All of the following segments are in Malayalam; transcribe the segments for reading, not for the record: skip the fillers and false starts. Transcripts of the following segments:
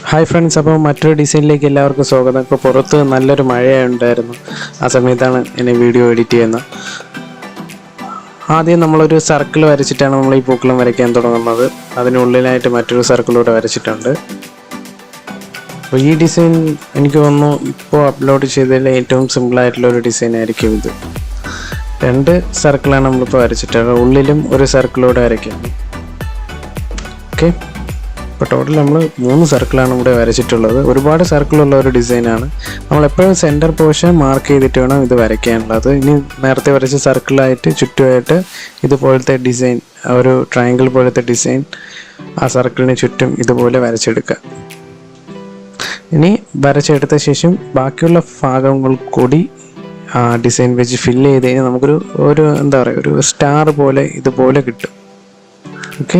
ഹായ് ഫ്രണ്ട്സ്, അപ്പോൾ മറ്റൊരു ഡിസൈനിലേക്ക് എല്ലാവർക്കും സ്വാഗതം. ഇപ്പോൾ പുറത്ത് നല്ലൊരു മഴയുണ്ടായിരുന്നു. ആ സമയത്താണ് എന്നെ വീഡിയോ എഡിറ്റ് ചെയ്യുന്നത്. ആദ്യം നമ്മളൊരു സർക്കിൾ വരച്ചിട്ടാണ് നമ്മൾ ഈ പൂക്കളം വരയ്ക്കാൻ തുടങ്ങുന്നത്. അതിനുള്ളിലായിട്ട് മറ്റൊരു സർക്കിളൂടെ വരച്ചിട്ടുണ്ട്. അപ്പോൾ ഈ ഡിസൈൻ എനിക്ക് തോന്നുന്നു ഇപ്പോൾ അപ്ലോഡ് ചെയ്തതിൽ ഏറ്റവും സിമ്പിളായിട്ടുള്ളൊരു ഡിസൈൻ ആയിരിക്കും ഇത്. 2 സർക്കിളാണ് നമ്മളിപ്പോൾ വരച്ചിട്ടുള്ളത്. ഉള്ളിലും ഒരു സർക്കിളൂടെ വരയ്ക്കാം. ഓക്കെ, ഇപ്പോൾ ടോട്ടൽ നമ്മൾ 3 സർക്കിളാണ് ഇവിടെ വരച്ചിട്ടുള്ളത്. ഒരുപാട് സർക്കിളുള്ള ഒരു ഡിസൈനാണ്. നമ്മളെപ്പോഴും സെൻറ്റർ പോർഷൻ മാർക്ക് ചെയ്തിട്ട് വേണം ഇത് വരയ്ക്കാനുള്ളത്. ഇനി നേരത്തെ വരച്ച സർക്കിളായിട്ട് ചുറ്റുമായിട്ട് ഇതുപോലത്തെ ഡിസൈൻ, ഒരു ട്രയാങ്കിൾ പോലത്തെ ഡിസൈൻ ആ സർക്കിളിന് ചുറ്റും ഇതുപോലെ വരച്ചെടുക്കുക. ഇനി വരച്ചെടുത്ത ശേഷം ബാക്കിയുള്ള ഭാഗങ്ങൾ കൂടി ഡിസൈൻ വെച്ച് ഫില്ല് ചെയ്ത് കഴിഞ്ഞാൽ നമുക്കൊരു എന്താ പറയുക, ഒരു സ്റ്റാർ പോലെ ഇതുപോലെ കിട്ടും. ഓക്കെ,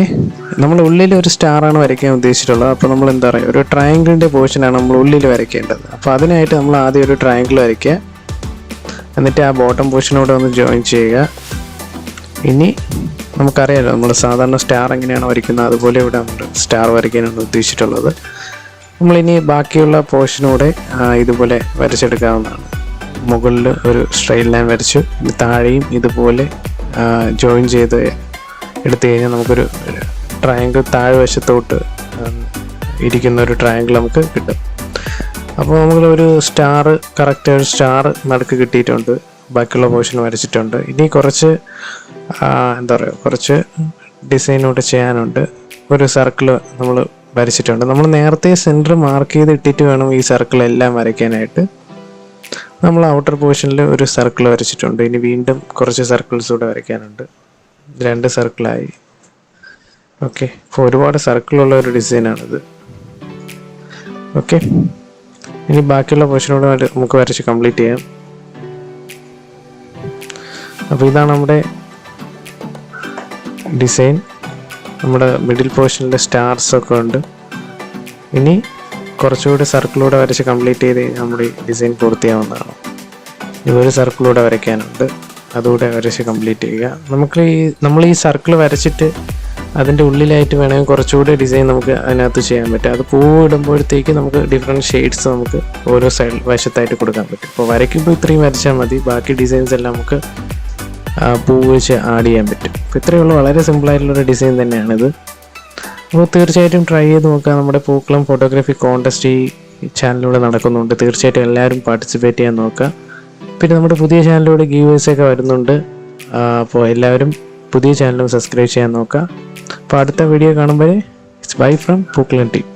നമ്മൾ ഉള്ളിൽ ഒരു സ്റ്റാറാണ് വരയ്ക്കാൻ ഉദ്ദേശിച്ചിട്ടുള്ളത്. അപ്പോൾ നമ്മൾ എന്താ പറയുക, ഒരു ട്രയാങ്കിളിൻ്റെ പോർഷനാണ് നമ്മൾ ഉള്ളിൽ വരയ്ക്കേണ്ടത്. അപ്പോൾ അതിനായിട്ട് നമ്മൾ ആദ്യം ഒരു ട്രയാങ്കിൾ വരയ്ക്കുക. എന്നിട്ട് ആ ബോട്ടം പോർഷനോട് ഒന്ന് ജോയിൻ ചെയ്യുക. ഇനി നമുക്കറിയാമല്ലോ നമ്മൾ സാധാരണ സ്റ്റാർ എങ്ങനെയാണ് വരയ്ക്കുന്നത്, അതുപോലെ ഇവിടെ നമ്മൾ സ്റ്റാർ വരയ്ക്കാനാണ് ഉദ്ദേശിച്ചിട്ടുള്ളത്. നമ്മളിനി ബാക്കിയുള്ള പോർഷനോടെ ഇതുപോലെ വരച്ചെടുക്കാവുന്നതാണ്. മുകളിൽ ഒരു സ്ട്രെയിറ്റ് ലൈൻ വരച്ചു, താഴെയും ഇതുപോലെ ജോയിൻ ചെയ്ത് എടുത്തു കഴിഞ്ഞാൽ നമുക്കൊരു ട്രയാങ്കിൾ താഴെ വശത്തോട്ട് ഇരിക്കുന്ന ഒരു ട്രയാങ്കിൾ നമുക്ക് കിട്ടും. അപ്പോൾ നമ്മളൊരു സ്റ്റാർ, കറക്റ്റ് ഒരു സ്റ്റാർ നടുക്ക് കിട്ടിയിട്ടുണ്ട്. ബാക്കിയുള്ള പോർഷൻ വരച്ചിട്ടുണ്ട്. ഇനി കുറച്ച് എന്താ പറയുക, കുറച്ച് ഡിസൈനോട്ട് ചെയ്യാനുണ്ട്. ഒരു സർക്കിൾ നമ്മൾ വരച്ചിട്ടുണ്ട്. നമ്മൾ നേരത്തെ സെൻറ്റർ മാർക്ക് ചെയ്ത് ഇട്ടിട്ട് വേണം ഈ സർക്കിളെല്ലാം വരയ്ക്കാനായിട്ട്. നമ്മൾ ഔട്ടർ പോർഷനിൽ ഒരു സർക്കിൾ വരച്ചിട്ടുണ്ട്. ഇനി വീണ്ടും കുറച്ച് സർക്കിൾസ് കൂടെ വരയ്ക്കാനുണ്ട്. 2 സർക്കിളായി. ഓക്കെ, ഇപ്പോൾ ഒരുപാട് സർക്കിളുള്ള ഒരു ഡിസൈനാണിത്. ഓക്കെ, ഇനി ബാക്കിയുള്ള പോർഷനോട് നമുക്ക് വരച്ച് കംപ്ലീറ്റ് ചെയ്യാം. അപ്പോൾ ഇതാണ് നമ്മുടെ ഡിസൈൻ. നമ്മുടെ മിഡിൽ പോർഷനിൽ സ്റ്റാർസൊക്കെ ഉണ്ട്. ഇനി കുറച്ചുകൂടി സർക്കിളൂടെ വരച്ച് കംപ്ലീറ്റ് ചെയ്ത് നമ്മുടെ ഡിസൈൻ പൂർത്തിയാവുന്നതാണ്. ഇതൊരു സർക്കിളൂടെ വരയ്ക്കാനുണ്ട്, അതുകൂടെ വരച്ച് കംപ്ലീറ്റ് ചെയ്യുക. നമ്മൾ ഈ സർക്കിൾ വരച്ചിട്ട് അതിൻ്റെ ഉള്ളിലായിട്ട് വേണമെങ്കിൽ കുറച്ചുകൂടി ഡിസൈൻ നമുക്ക് അതിനകത്ത് ചെയ്യാൻ പറ്റും. അത് പൂവ് ഇടുമ്പോഴത്തേക്ക് നമുക്ക് ഡിഫറെൻറ്റ് ഷെയ്ഡ്സ് നമുക്ക് ഓരോ സൈഡ് വശത്തായിട്ട് കൊടുക്കാൻ പറ്റും. ഇപ്പോൾ വരയ്ക്കുമ്പോൾ ഇത്രയും വരച്ചാൽ മതി. ബാക്കി ഡിസൈൻസ് എല്ലാം നമുക്ക് പൂവ് വെച്ച് ആഡ് ചെയ്യാൻ പറ്റും. അപ്പോൾ ഇത്രയേ ഉള്ളൂ. വളരെ സിമ്പിളായിട്ടുള്ളൊരു ഡിസൈൻ തന്നെയാണിത്. അപ്പോൾ തീർച്ചയായിട്ടും ട്രൈ ചെയ്ത് നോക്കുക. നമ്മുടെ പൂക്കളം ഫോട്ടോഗ്രാഫി കോൺടെസ്റ്റ് ഈ ചാനലിലൂടെ നടക്കുന്നുണ്ട്. തീർച്ചയായിട്ടും എല്ലാവരും പാർട്ടിസിപ്പേറ്റ് ചെയ്യാൻ നോക്കുക. പിന്നെ നമ്മുടെ പുതിയ ചാനലിലൂടെ ഗീവേഴ്സൊക്കെ വരുന്നുണ്ട്. അപ്പോൾ എല്ലാവരും പുതിയ ചാനലും സബ്സ്ക്രൈബ് ചെയ്യാൻ നോക്കുക. അപ്പോൾ അടുത്ത വീഡിയോ കാണുമ്പോൾ ഇറ്റ്സ് ബൈ ഫ്രം പൂക്കളം ടീം.